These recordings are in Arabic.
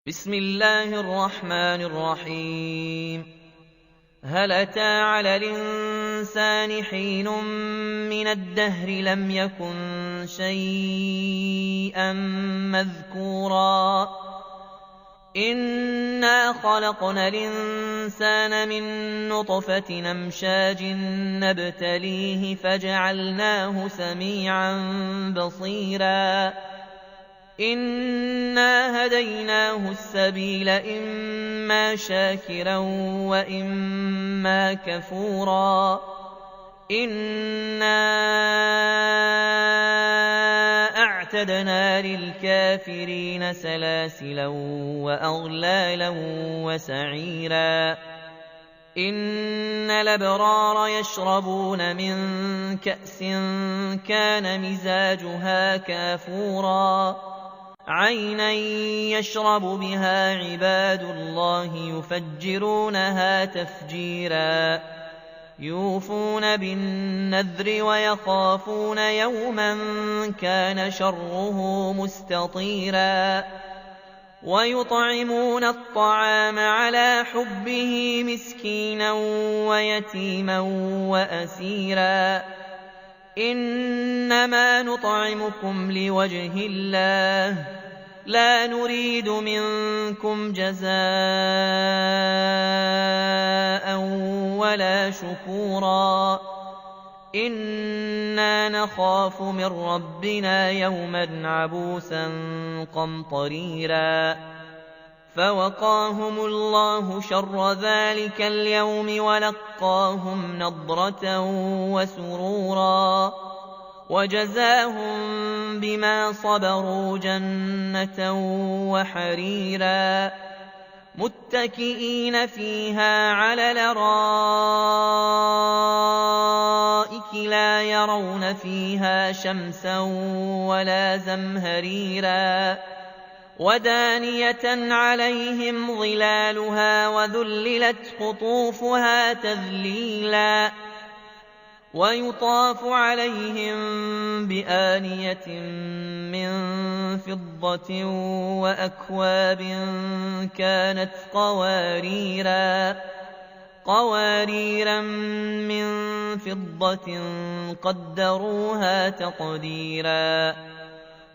بسم الله الرحمن الرحيم. هل أتى على الإنسان حين من الدهر لم يكن شيئا مذكورا إنا خلقنا الإنسان من نطفة أمشاج نبتليه فجعلناه سميعا بصيرا إنا هديناه السبيل إما شاكرا وإما كفورا إنا أعتدنا للكافرين سلاسلا وأغلالا وسعيرا إن الأبرار يشربون من كأس كان مزاجها كافورا عينا يشرب بها عباد الله يفجرونها تفجيرا يوفون بالنذر ويخافون يوما كان شره مستطيرا ويطعمون الطعام على حبه مسكينا ويتيما وأسيرا إنما نطعمكم لوجه الله لا نريد منكم جزاء ولا شكورا إنا نخاف من ربنا يوما عبوسا قمطريرا فوقاهم الله شر ذلك اليوم ولقاهم نضرة وسرورا وجزاهم بما صبروا جنة وحريرا متكئين فيها على الأرائك لا يرون فيها شمسا ولا زمهريرا ودانية عليهم ظلالها وذللت قطوفها تذليلا ويطاف عليهم بآنية من فضة وأكواب كانت قواريرا من فضة قدروها تقديرا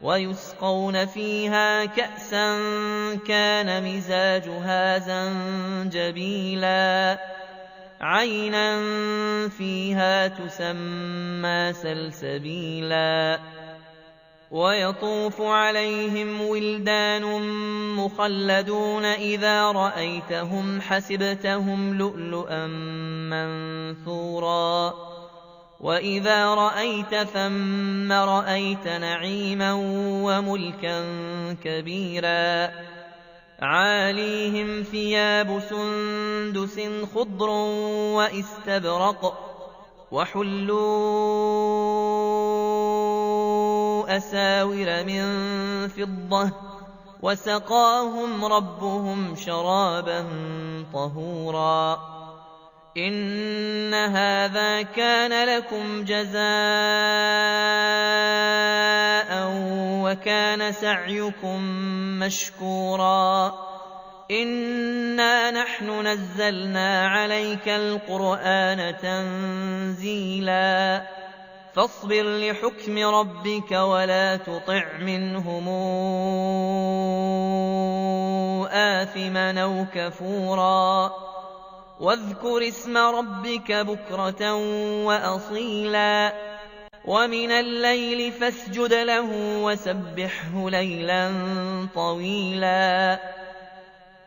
ويسقون فيها كأسا كان مزاجها زنجبيلا عينا فيها تسمى سلسبيلا ويطوف عليهم ولدان مخلدون إذا رأيتهم حسبتهم لؤلؤا منثورا وإذا رأيت ثم رأيت نعيما وملكا كبيرا عاليهم ثياب سندس خضر واستبرق وحلوا أساور من فضة وسقاهم ربهم شرابا طهورا إن هذا كان لكم جزاء وكان سعيكم مشكورا إنا نحن نزلنا عليك القرآن تنزيلا فاصبر لحكم ربك ولا تطع منهم آثما أو كفورا واذكر اسم ربك بكرة وأصيلا ومن الليل فاسجد له وسبحه ليلا طويلا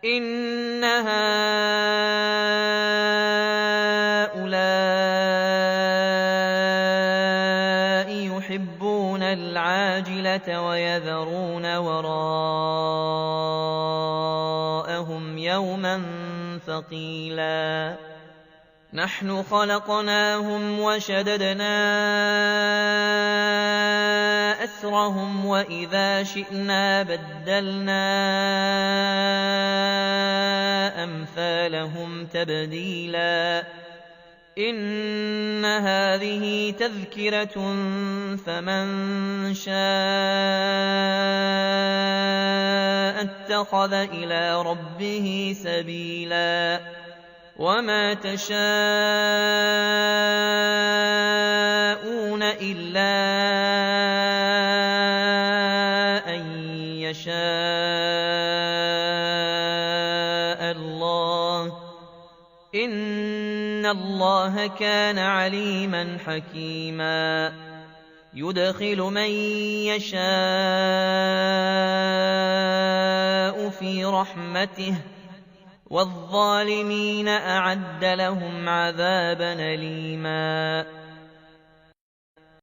إن هؤلاء يحبون العاجلة ويذرون وراءهم يوما ثقيلا نحن خلقناهم وشددنا أسرهم وإذا شئنا بدلنا أمثالهم تبديلا إن هذه تذكرة فمن شاء اتخذ إلى ربه سبيلا وما تشاءون إلا أن يشاء الله إن الله كان عليما حكيما يدخل من يشاء في رحمته والظالمين أعد لهم عذابا أليما